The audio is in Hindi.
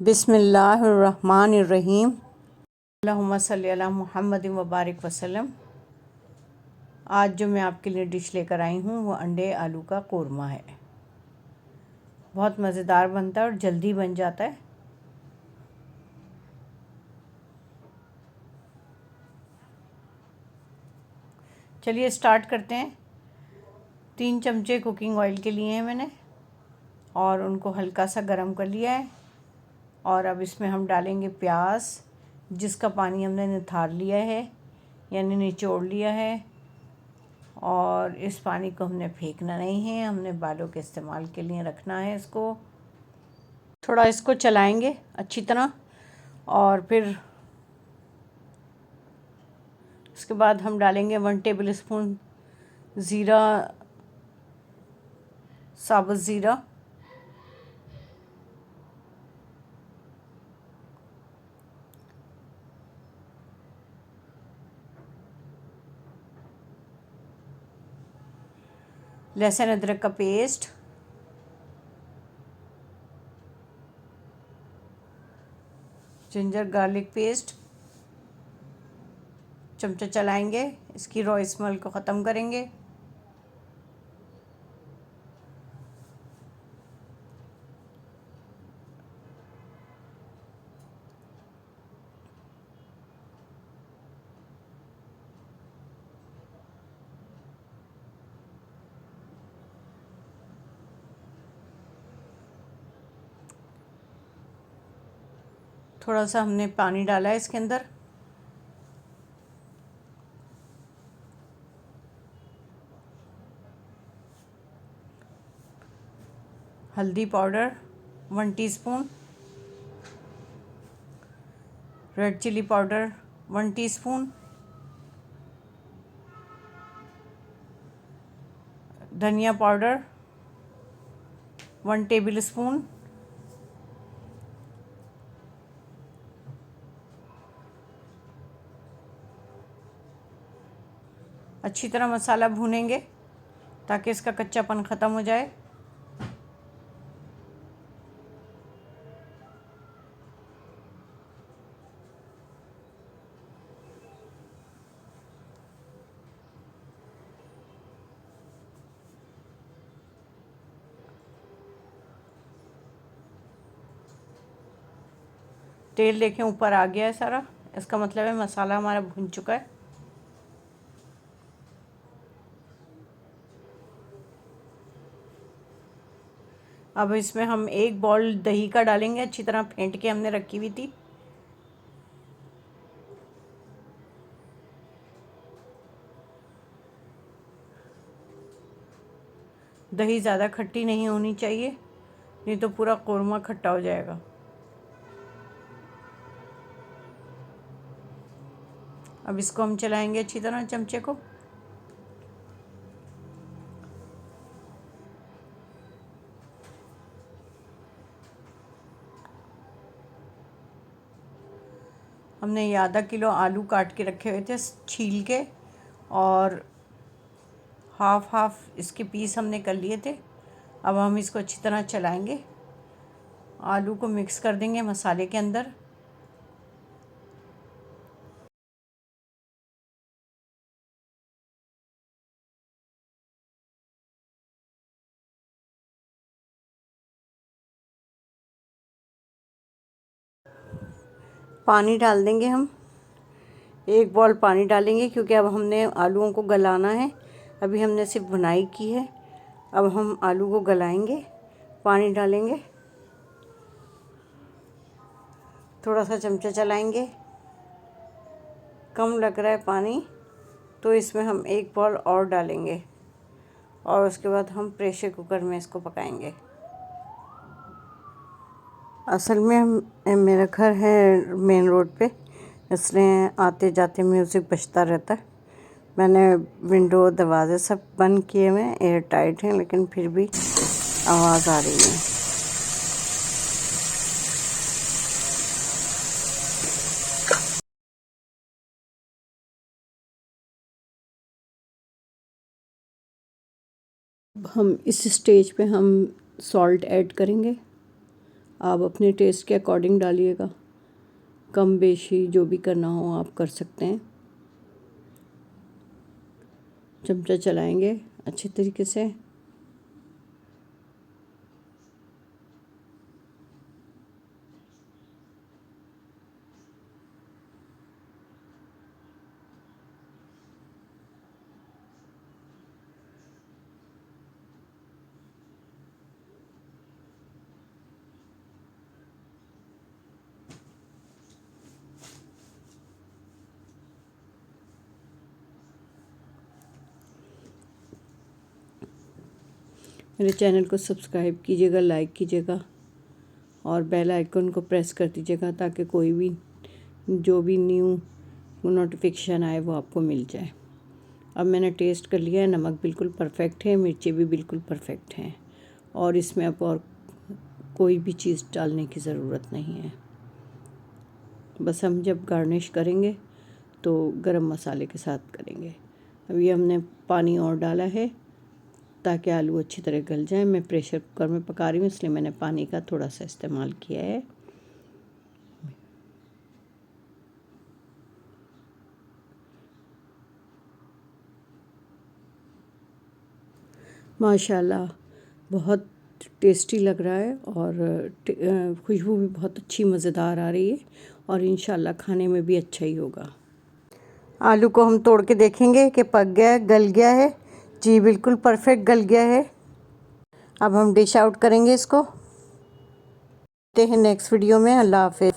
बिस्मिल्लाहिर्रहमानिर्रहीम। अल्लाहुम्मा सल्ली अला मुहम्मद व बारिक वसल्लम। आज जो मैं आपके लिए डिश लेकर आई हूँ वो अंडे आलू का कोरमा है। बहुत मज़ेदार बनता है और जल्दी बन जाता है। चलिए स्टार्ट करते हैं। 3 चमचे कुकिंग ऑयल के लिए हैं मैंने और उनको हल्का सा गरम कर लिया है। और अब इसमें हम डालेंगे प्याज, जिसका पानी हमने निथार लिया है यानी निचोड़ लिया है। और इस पानी को हमने फेंकना नहीं है, हमने बालों के इस्तेमाल के लिए रखना है। इसको थोड़ा इसको चलाएंगे अच्छी तरह और फिर उसके बाद हम डालेंगे 1 टेबल स्पून ज़ीरा, साबुत ज़ीरा। लहसुन अदरक का पेस्ट, जिंजर गार्लिक पेस्ट। चमचा चलाएंगे, इसकी रॉ स्मेल को ख़त्म करेंगे। थोड़ा सा हमने पानी डाला है इसके अंदर। हल्दी powder 1 teaspoon, red chilli powder 1 teaspoon, धनिया पाउडर 1 टेबल स्पून, अच्छी तरह मसाला भूनेंगे ताकि इसका कच्चापन ख़त्म हो जाए। तेल देखें ऊपर आ गया है सारा, इसका मतलब है मसाला हमारा भुन चुका है। अब इसमें हम 1 बाउल दही का डालेंगे, अच्छी तरह फेंट के हमने रखी हुई थी। दही ज़्यादा खट्टी नहीं होनी चाहिए, नहीं तो पूरा कोरमा खट्टा हो जाएगा। अब इसको हम चलाएंगे अच्छी तरह चमचे को। हमने ये आधा किलो आलू काट के रखे हुए थे छील के, और हाफ हाफ इसके पीस हमने कर लिए थे। अब हम इसको अच्छी तरह चलाएंगे, आलू को मिक्स कर देंगे मसाले के अंदर। पानी डाल देंगे हम, 1 बाउल पानी डालेंगे क्योंकि अब हमने आलूओं को गलाना है। अभी हमने सिर्फ भुनाई की है, अब हम आलू को गलाएंगे। पानी डालेंगे, थोड़ा सा चमचा चलाएंगे। कम लग रहा है पानी तो इसमें हम 1 बाउल और डालेंगे और उसके बाद हम प्रेशर कुकर में इसको पकाएंगे। असल में मेरा घर है मेन रोड पे, इसलिए आते जाते म्यूज़िक बजता रहता है। मैंने विंडो दरवाजे सब बंद किए हुए हैं, एयर टाइट हैं, लेकिन फिर भी आवाज़ आ रही है। हम इस स्टेज पे हम सॉल्ट ऐड करेंगे, आप अपने टेस्ट के अकॉर्डिंग डालिएगा, कम बेशी जो भी करना हो आप कर सकते हैं। चमचा चलाएंगे अच्छे तरीके से। मेरे चैनल को सब्सक्राइब कीजिएगा, लाइक कीजिएगा और बेल आइकन को प्रेस कर दीजिएगा ताकि कोई भी जो भी न्यू नोटिफिकेशन आए वो आपको मिल जाए। अब मैंने टेस्ट कर लिया है, नमक बिल्कुल परफेक्ट है, मिर्ची भी बिल्कुल परफेक्ट हैं और इसमें अब और कोई भी चीज़ डालने की ज़रूरत नहीं है। बस हम जब गार्निश करेंगे तो गरम मसाले के साथ करेंगे। अभी हमने पानी और डाला है ताकि आलू अच्छी तरह गल जाए। मैं प्रेशर कुकर में पका रही हूँ इसलिए मैंने पानी का थोड़ा सा इस्तेमाल किया है। माशाल्लाह बहुत टेस्टी लग रहा है और खुशबू भी बहुत अच्छी मज़ेदार आ रही है और इंशाल्लाह खाने में भी अच्छा ही होगा। आलू को हम तोड़ के देखेंगे कि पक गया है, गल गया है। जी बिल्कुल परफेक्ट गल गया है। अब हम डिश आउट करेंगे इसको। मिलते हैं नेक्स्ट वीडियो में। अल्लाह हाफ़िज़।